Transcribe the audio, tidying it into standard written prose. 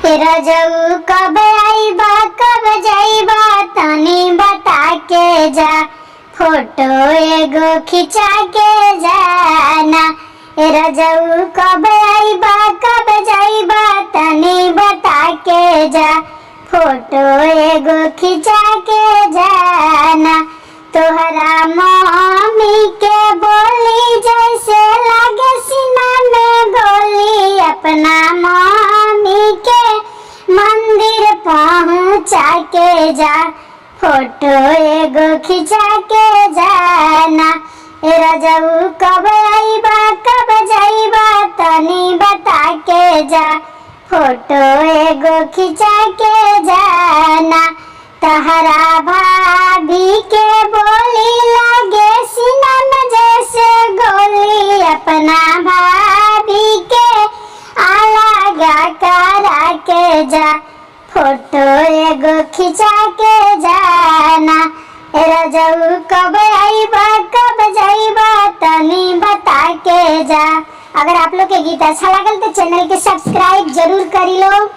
रजऊ कब आईबा कब जाइबा तनी बता के जा, फोटो एगो खिंचा के जाना। रजऊ कब आईबा कब जाइबा तनी बता के जा, फोटो एगो खिंचा के जाना। तोहरा मम्मी के बोली जैसे लागे सीना में गोली, अपना मम्मी के मंदिर पहुंचा के जा, फोटो एगो खिंचा के जाना। रजऊ कब आईबा कब जाइबा तनी बता के जा, फोटो एगो खिंचा के जाना। तहरा भाभी के बोली लागे सीना में जैसे गोली, अपना भाभी के आला करा के जा, फोटो एगो खिंचा के जाना। रजऊ कब आईबा कब जाइबा तनी बता के जा। अगर आप लोग के गीत अच्छा लगल तो चैनल के सब्सक्राइब जरूर करी लो।